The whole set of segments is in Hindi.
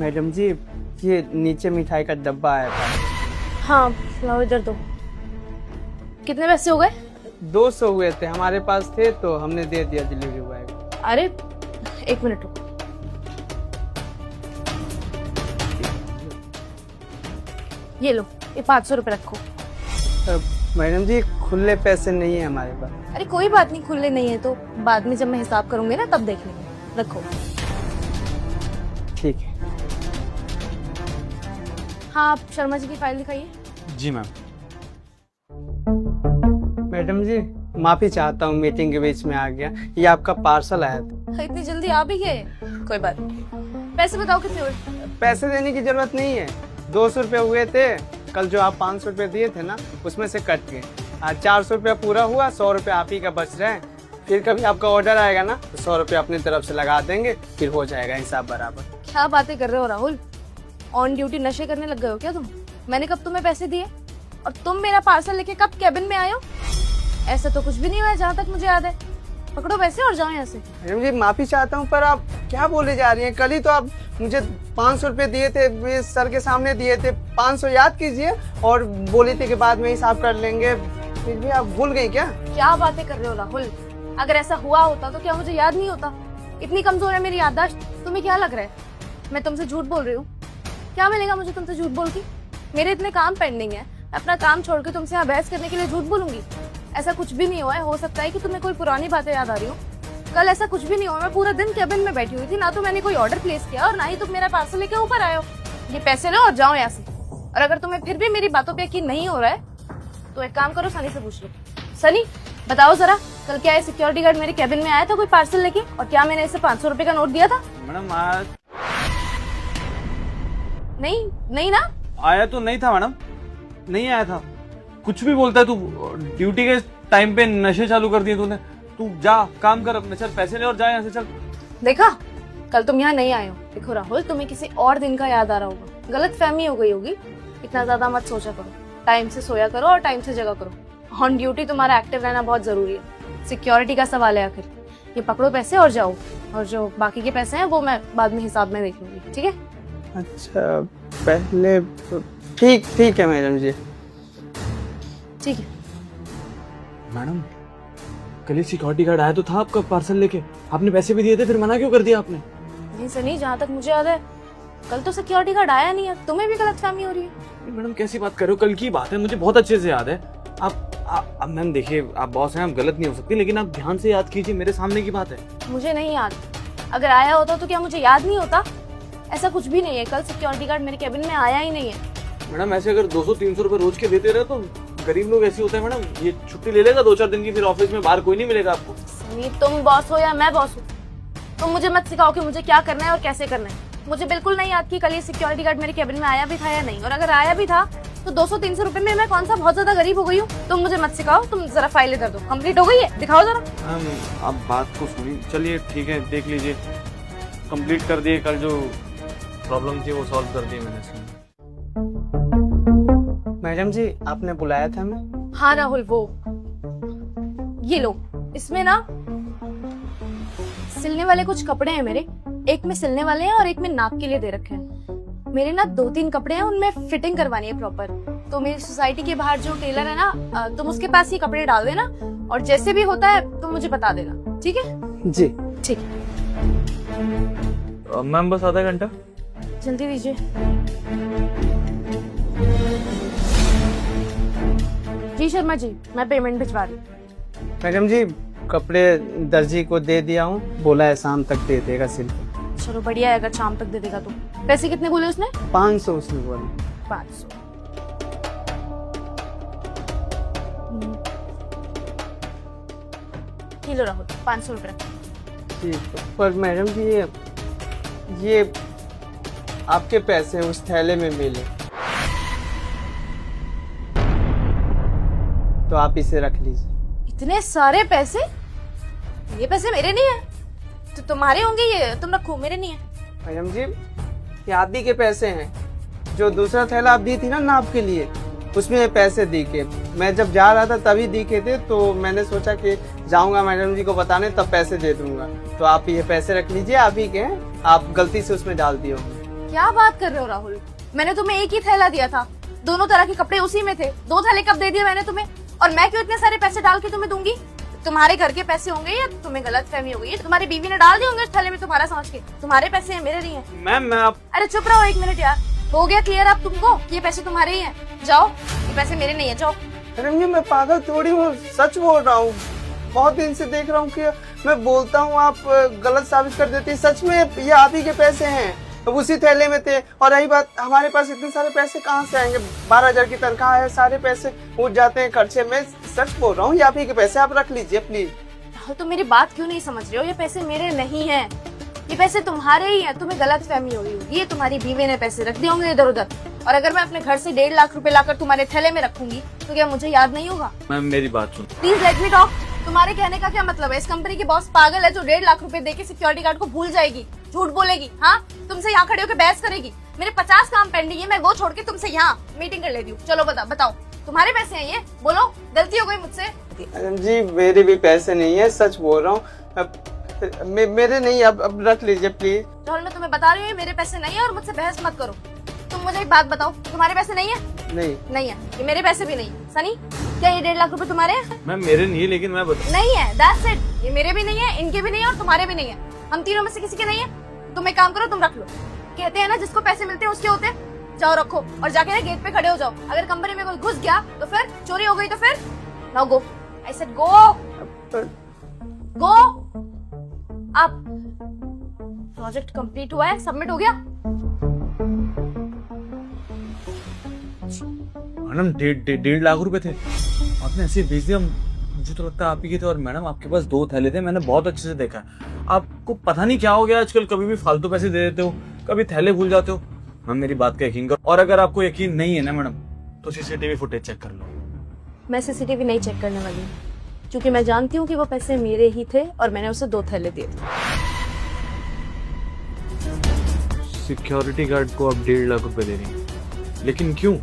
मैडम जी, ये नीचे मिठाई का डब्बा आया था। हाँ लाओ इधर दो। कितने पैसे हो गए? 200 हुए थे, हमारे पास थे तो हमने दे दिया डिलीवरी बॉय को। अरे एक मिनट रुको। ये लो, ये 500 रुपए रखो। मैडम जी, खुले पैसे नहीं है हमारे पास। अरे कोई बात नहीं, खुले नहीं है तो बाद में जब मैं हिसाब करूंगी ना तब देख लेंगे। रखो। ठीक है। हाँ आप शर्मा जी की फाइल दिखाइए। जी मैम। मैडम जी, माफी चाहता हूँ, मीटिंग के बीच में आ गया। ये आपका पार्सल आया था। इतनी जल्दी आ भी गए? कोई बात नहीं। पैसे बताओ कितने हुए? पैसे देने की जरूरत नहीं है, 200 रुपये हुए थे। कल जो आप 500 रुपये दिए थे ना, उसमें से कट गए। आज 400 रुपया पूरा हुआ, 100 रुपये आप ही का बच रहे हैं। फिर कभी आपका ऑर्डर आएगा ना तो 100 रुपये अपनी तरफ से लगा देंगे, फिर हो जाएगा हिसाब बराबर। क्या बातें कर रहे हो राहुल? ऑन ड्यूटी नशे करने लग गए हो क्या तुम? मैंने कब तुम्हें पैसे दिए और तुम मेरा पार्सल लेके कब कैबिन में आए हो? ऐसा तो कुछ भी नहीं हुआ जहाँ तक मुझे याद है। पकड़ो पैसे और जाओ यहाँ से। मैडम जी, माफी चाहता हूँ, पर आप क्या बोले जा रही हैं? कल ही तो आप मुझे 500 रुपये दिए थे, मेरे सर के सामने दिए थे। 500 याद कीजिए, और बोली थी कि बाद में हिसाब कर लेंगे। फिर भी आप भूल गई क्या? क्या बातें कर रहे हो राहुल? अगर ऐसा हुआ होता तो क्या मुझे याद नहीं होता? इतनी कमजोर है मेरी याददाश्त। तुम्हें क्या लग रहा है मैं तुमसे झूठ बोल रही हूँ? क्या मिलेगा मुझे तुमसे झूठ बोल के? मेरे इतने काम पेंडिंग है, अपना काम छोड़ के तुमसे यहाँ बहस करने के लिए झूठ बोलूंगी? ऐसा कुछ भी नहीं हुआ है। हो सकता है कि तुम्हें कोई पुरानी बातें याद आ रही हो। कल ऐसा कुछ भी नहीं हुआ। मैं पूरा दिन कैबिन में बैठी हुई थी, ना तो मैंने कोई ऑर्डर प्लेस किया और ना ही तुम मेरा पार्सल लेके ऊपर आए हो। ये पैसे लो और जाओ यहाँ से। और अगर तुम्हें फिर भी मेरी बातों पे यकीन नहीं हो रहा है तो एक काम करो, सनी से पूछ लो। सनी बताओ जरा, कल क्या है सिक्योरिटी गार्ड मेरे कैबिन में आया था कोई पार्सल लेके, और क्या मैंने इसे 500 रुपए का नोट दिया था? मैडम आज नहीं ना? आया तो नहीं था मैडम, नहीं आया था। कुछ भी बोलता है तू। ड्यूटी के टाइम पे नशे चालू कर दिए तूने। तू जा काम कर अपने, चल पैसे ले और जा यहाँ से, चल। देखा, कल तुम यहाँ नहीं आए हो। देखो राहुल, तुम्हें किसी और दिन का याद आ रहा होगा, गलत फहमी हो गई होगी। इतना ज्यादा मत सोचा करो, टाइम से सोया करो और टाइम से जगा करो। ऑन ड्यूटी तुम्हारा एक्टिव रहना बहुत जरूरी है। सिक्योरिटी का सवाल है आखिर। ये पकड़ो पैसे और जाओ, और जो बाकी के पैसे हैं वो मैं बाद में हिसाब में देख लूंगी, ठीक है? अच्छा, पहले ठीक है मैडम जी। ठीक है। मैडम कल ही सिक्योरिटी गार्ड आया तो था आपका पार्सल लेके, आपने पैसे भी दिए थे, फिर मना क्यों कर दिया आपने? नहीं सनी, जहाँ तक मुझे याद है कल तो सिक्योरिटी गार्ड आया नहीं है। तुम्हें भी गलतफहमी हो रही है। मैडम कैसी बात कर रहे हो? कल की बात है, मुझे बहुत अच्छे से याद है। आप मैम देखिए, आप बॉस हैं, आप गलत नहीं हो सकती, लेकिन आप ध्यान से याद कीजिए, मेरे सामने की बात है। मुझे नहीं याद। अगर आया होता तो क्या मुझे याद नहीं होता? ऐसा कुछ भी नहीं है। कल सिक्योरिटी गार्ड मेरे कैबिन में आया ही नहीं है। मैडम ऐसे अगर 200-300 रुपए रोज के देते रहे तो गरीब लोग ऐसे होते हैं मैडम। ये छुट्टी ले लेगा 2-4 दिन की, फिर ऑफिस में बाहर कोई नहीं मिलेगा आपको। सनी, तुम बॉस हो या मैं बॉस हूँ, तुम मुझे मत सिखाओ कि मुझे क्या करना है और कैसे करना है। मुझे बिल्कुल नहीं याद कि कल ये सिक्योरिटी गार्ड मेरे कैबिन में आया भी था या नहीं, और अगर आया भी था तो 200-300 रुपए में मैं कौन सा बहुत ज्यादा गरीब हो गई हूँ? तुम मुझे मत सिखाओ। तुम जरा फाइल इधर दो। कंप्लीट हो गई है? दिखाओ जरा। मैम आप बात को सुनिए, चलिए ठीक है, देख लीजिए। कंप्लीट कर दिए, कल जो प्रॉब्लम थी वो सॉल्व कर दी मैंने। मैडम जी, आपने बुलाया था हमें? हाँ राहुल, वो ये लो, इसमें ना सिलने वाले कुछ कपड़े हैं मेरे। एक में सिलने वाले हैं और एक में नाप के लिए दे रखे हैं। मेरे ना 2-3 कपड़े हैं, उनमें फिटिंग करवानी है प्रॉपर। तो मेरी सोसाइटी के बाहर जो टेलर है ना, तुम उसके पास ये कपड़े डाल देना, और जैसे भी होता है तुम मुझे बता देना, ठीक है? जी ठीक है। मैम बस आधा घंटा। जल्दी दीजिए। जी शर्मा जी, मैं पेमेंट भिजवा रही हूँ। मैडम जी, कपड़े दर्जी को दे दिया हूँ, बोला है शाम तक दे देगा सिल के। चलो बढ़िया है, अगर शाम तक दे देगा तो। पैसे कितने बोले उसने? 500 उसने बोला। 500। लो राहुल, 500 रुपए। जी, पर मैडम जी ये आपके पैसे उस थैले में मिले, तो आप इसे रख लीजिए। इतने सारे पैसे? ये पैसे मेरे नहीं है तो तुम्हारे होंगे। ये तुम रखो, मेरे नहीं है। मैडम जी, ये आप ही के पैसे हैं। जो दूसरा थैला आप दी थी ना नाप के लिए, उसमें पैसे दिखे। मैं जब जा रहा था तभी दिखे थे, तो मैंने सोचा कि जाऊंगा मैडम जी को बताने, तब पैसे दे दूंगा। तो आप ये पैसे रख लीजिए, आप ही के हैं, आप गलती से उसमें डाल दिए होंगे। क्या बात कर रहे हो राहुल? मैंने तुम्हें एक ही थैला दिया था, दोनों तरह के कपड़े उसी में थे, 2 थैले कब दे दिए मैंने तुम्हें? और मैं क्यों इतने सारे पैसे डाल के तुम्हें दूंगी? तुम्हारे घर के पैसे होंगे या तुम्हें गलत फहमी हो गई? तुम्हारी बीवी ने डाल दिए होंगे उस थैले में तुम्हारा समझ के। तुम्हारे पैसे हैं, मेरे नहीं है। मैम मैं आप अरे चुप रहो 1 मिनट यार। हो गया क्लियर अब तुमको? ये पैसे तुम्हारे ही हैं, जाओ। ये पैसे मेरे नहीं है, जाओ। रंगी मैं पागल थोड़ी हूँ, सच बोल रहा हूँ। बहुत दिन से देख रहा हूँ कि मैं बोलता हूँ आप गलत साबित कर देती। सच में ये आप ही के पैसे हैं, अब उसी थैले में थे। और रही बात, हमारे पास इतने सारे पैसे कहाँ से आएंगे? 12,000 की तनख्वाह है, सारे पैसे उठ जाते हैं खर्चे में। सच बोल रहा हूँ, ये आप ही के पैसे, आप रख लीजिए प्लीज। राहुल तुम मेरी बात क्यों नहीं समझ रहे हो? ये पैसे मेरे नहीं हैं, ये पैसे तुम्हारे ही हैं। तुम्हें गलत फहमी हो रही होगी, ये तुम्हारी बीवी ने पैसे रख दिए होंगे इधर उधर। और अगर मैं अपने घर से 1.5 लाख रुपए लाकर तुम्हारे थैले में रखूंगी तो क्या मुझे याद नहीं होगा? मैम मेरी बात सुन। Please let me talk. तुम्हारे कहने का क्या मतलब है? इस कंपनी की बॉस पागल है जो 1.5 लाख रुपए देके सिक्योरिटी गार्ड को भूल जाएगी, झूठ बोलेगी, हाँ तुमसे यहाँ खड़े होकर बहस करेगी। मेरे 50 काम पेंडिंग है, मैं वो छोड़ के तुमसे यहाँ मीटिंग कर लेती हूँ। चलो बताओ तुम्हारे पैसे हैं ये? बोलो, गलती हो गई मुझसे। जी मेरे भी पैसे नहीं है, सच बोल रहा हूँ। मेरे नहीं, अब रख लीजिए प्लीज। राहुल मैं तुम्हें बता रही हूँ मेरे पैसे नहीं है और मुझसे बहस मत करो। तुम मुझे एक बात बताओ, तुम्हारे पैसे नहीं है? नहीं है, ये मेरे पैसे भी नहीं है। सनी क्या ये 1.5 लाख रुपए तुम्हारे हैं? मैम मेरे नहीं है, लेकिन मैं बता नहीं है, दैट्स इट। ये मेरे भी नहीं है, इनके भी नहीं है और तुम्हारे भी नहीं है। हम तीनों में से किसी के नहीं है। तुम एक काम करो, तुम रख लो। कहते हैं ना जिसको पैसे मिलते हैं उसके होते हैं। जाओ रखो और जाके ना गेट पे खड़े हो जाओ। अगर कंपनी में कोई घुस गया तो फिर चोरी हो गई तो फिर now go. I said go गो। अब प्रोजेक्ट कंप्लीट हुआ है, सबमिट हो गया। मैडम 1.5 लाख रुपए थे, आपने ऐसे भेज दिया। मुझे तो लगता है आप ही के थे। और मैडम आपके पास 2 थैले थे, मैंने बहुत अच्छे से देखा है। आपको पता नहीं क्या हो गया आजकल, कभी भी फालतू पैसे दे देते हो, कभी थैले भूल जाते हो। मैम मेरी बात का यकीन करो, और अगर आपको यकीन नहीं है ना मैडम तो सीसीटीवी फुटेज चेक कर लो। मैं सीसीटीवी नहीं चेक करने वाली हूँ, क्योंकि मैं जानती हूँ कि वो पैसे मेरे ही थे और मैंने उसे 2 थैले दिए थे। सिक्योरिटी गार्ड को आप 1.5 लाख रुपए दे रही हैं, लेकिन क्यों?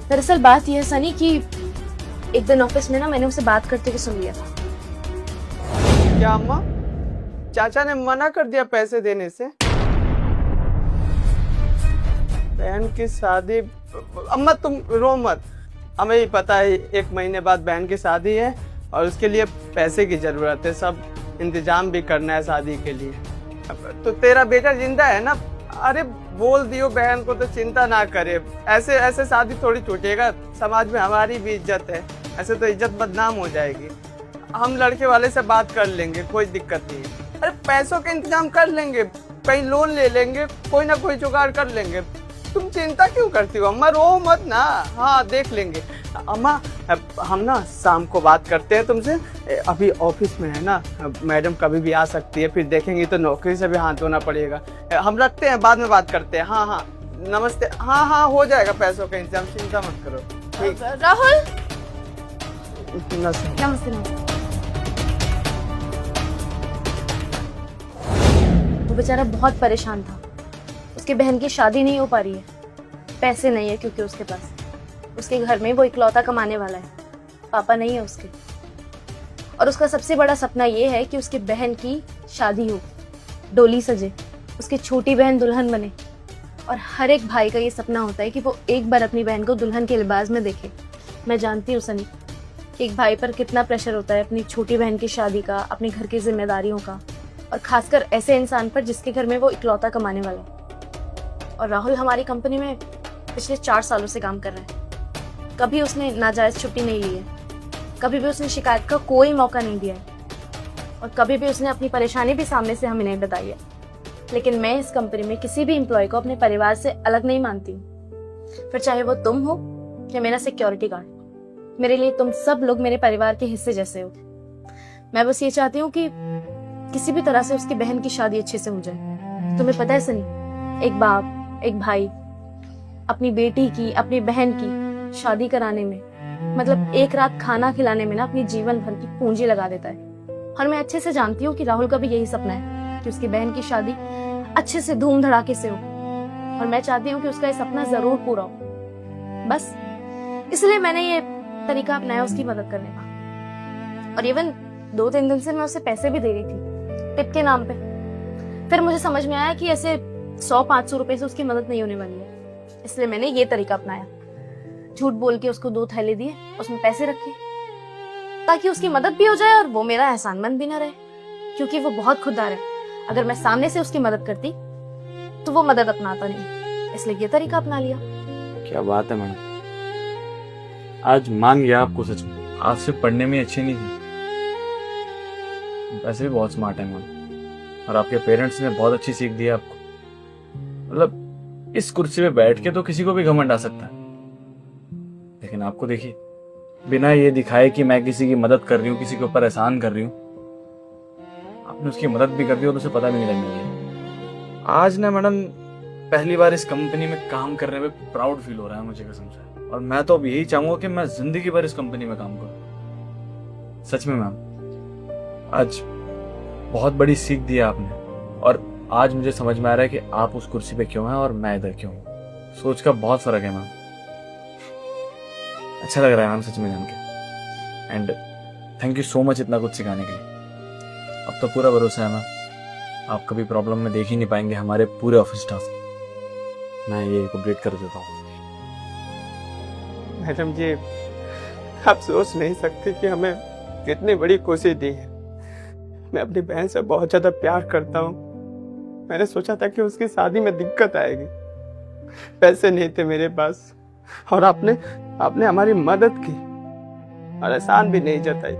दरअसल बात यह है सनी कि एक दिन ऑफिस में ना मैंने उसे बात करते हुए सुन लिया था। क्या अम्मा, चाचा ने मना कर दिया पैसे देने से? बहन की शादी। अम्मा तुम रो मत, हमें ही पता है 1 महीने बाद बहन की शादी है और उसके लिए पैसे की जरूरत है। सब इंतजाम भी करना है शादी के लिए। तो तेरा बेटा जिंदा है ना? अरे बोल दियो बहन को तो चिंता ना करे। ऐसे शादी थोड़ी टूटेगा। समाज में हमारी भी इज्जत है, ऐसे तो इज्जत बदनाम हो जाएगी। हम लड़के वाले से बात कर लेंगे, कोई दिक्कत नहीं है। अरे पैसों का इंतजाम कर लेंगे, कहीं लोन ले लेंगे, कोई ना कोई जुगाड़ कर लेंगे। तुम चिंता क्यों करती हो अम्मा? रो मत ना, हाँ देख लेंगे। अम्मा हम ना शाम को बात करते हैं तुमसे। अभी ऑफिस में है ना, मैडम कभी भी आ सकती है, फिर देखेंगी तो नौकरी से भी हाथ धोना पड़ेगा। हम रखते हैं, बाद में बात करते हैं। हाँ नमस्ते। हाँ हो जाएगा पैसों का इंतजाम, चिंता मत करो। ठीक राहुल नमस्ते। नमस्ते। वो बेचारा बहुत परेशान था, उसकी बहन की शादी नहीं हो पा रही है, पैसे नहीं है क्योंकि उसके पास, उसके घर में वो इकलौता कमाने वाला है, पापा नहीं है उसके। और उसका सबसे बड़ा सपना ये है कि उसकी बहन की शादी हो, डोली सजे, उसकी छोटी बहन दुल्हन बने। और हर एक भाई का ये सपना होता है कि वो एक बार अपनी बहन को दुल्हन के लिबास में देखे। मैं जानती हूँ सनी कि एक भाई पर कितना प्रेशर होता है अपनी छोटी बहन की शादी का, अपने घर की जिम्मेदारियों का, और खासकर ऐसे इंसान पर जिसके घर में वो इकलौता कमाने वाला है। और राहुल हमारी कंपनी में पिछले 4 सालों से काम कर रहा है। कभी उसने नाजायज छुट्टी नहीं ली है, कभी भी उसने शिकायत का कोई मौका नहीं दिया है, और कभी भी उसने अपनी परेशानी भी सामने से हमें नहीं बताई है। लेकिन मैं इस कंपनी में किसी भी एम्प्लॉय को अपने परिवार से अलग नहीं मानती हूँ, फिर चाहे वो तुम हो या मेरा सिक्योरिटी गार्ड। मेरे लिए तुम सब लोग मेरे परिवार के हिस्से जैसे हो। मैं बस ये चाहती हूँ कि किसी भी तरह से उसकी बहन की शादी अच्छे से हो जाए। तुम्हें पता है सनी, एक बाप, एक भाई अपनी बेटी की, अपनी बहन की शादी कराने में, मतलब एक रात खाना खिलाने में ना अपनी जीवन भर की पूंजी लगा देता है। और मैं अच्छे से जानती हूँ कि राहुल का भी यही सपना है कि उसकी बहन की शादी अच्छे से धूम धड़ाके से हो, और मैं चाहती हूँ कि उसका ये सपना जरूर पूरा हो। बस इसलिए मैंने ये तरीका अपनाया उसकी मदद करने का। और इवन 2-3 दिन से मैं उसे पैसे भी दे रही थी टिप के नाम पे। फिर मुझे समझ में आया कि ऐसे 100-500 रुपए से उसकी मदद नहीं होने वाली है, इसलिए मैंने ये तरीका अपनाया। झूठ बोल के उसको 2 थैले दिए, उसमें पैसे रखे, ताकि उसकी मदद भी हो जाए और वो मेरा एहसानमंद भी ना रहे, क्योंकि वो बहुत खुददार है। अगर मैं सामने से उसकी मदद करती तो वो मदद अपनाता नहीं, इसलिए ये तरीका अपना लिया। क्या बात है मैडम, आज मान गया आपको सच में। आज से पढ़ने में अच्छी नहीं थी, वैसे भी बहुत स्मार्ट है मैम, और आपके पेरेंट्स ने बहुत अच्छी सीख दी है आपको। मतलब इस कुर्सी पे बैठ के तो किसी को भी घमंड आ सकता है, लेकिन आपको देखिए, बिना ये दिखाए कि मैं किसी की मदद कर रही हूँ, किसी के ऊपर एहसान कर रही हूँ, आपने उसकी मदद भी कर दी और उसे पता भी नहीं लगने दिया। आज ना मैडम, पहली बार इस कंपनी में काम करने में प्राउड फील हो रहा है मुझे कसम से, और मैं तो अब यही चाहूंगा कि मैं जिंदगी भर इस कंपनी में काम करूं। सच में मैम, आज बहुत बड़ी सीख दी है आपने, और आज मुझे समझ में आ रहा है कि आप उस कुर्सी पे क्यों हैं और मैं इधर क्यों हूं। सोच का बहुत फर्क है मैम। अच्छा लग रहा है मैम सच में जान के, and thank you so much इतना कुछ सिखाने के लिए। अब तो पूरा भरोसा है मैम, आप कभी प्रॉब्लम में देख ही नहीं पाएंगे हमारे पूरे ऑफिस स्टाफ को। मैं ये अपडेट कर देता हूँ। मैडम जी, आप सोच नहीं सकते कि हमें कितनी बड़ी खुशी दी है। मैं अपनी बहन से बहुत ज्यादा प्यार करता हूँ। मैंने सोचा था कि उसकी शादी में दिक्कत आएगी, पैसे नहीं थे मेरे पास, और आपने हमारी मदद की और एहसान भी नहीं जताई,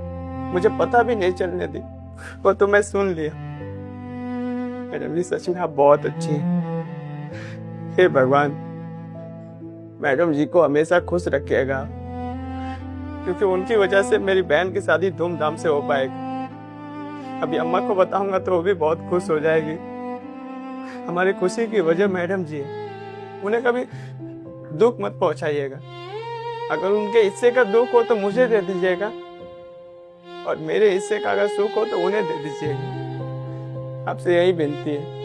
मुझे पता भी नहीं चलने दी, वो तो मैं सुन लिया। मैडम जी सच में आप बहुत अच्छी हैं। हे भगवान, मैडम जी को हमेशा खुश रखिएगा, क्योंकि उनकी वजह से मेरी बहन की शादी धूमधाम से हो पाएगी। अभी अम्मा को बताऊंगा तो वो भी बहुत खुश हो जाएगी। हमारी खुशी की वजह मैडम जी है, उन्हें कभी दुख मत पहुंचाइएगा। अगर उनके हिस्से का दुख हो तो मुझे दे दीजिएगा, और मेरे हिस्से का अगर सुख हो तो उन्हें दे दीजिएगा। आपसे यही विनती है।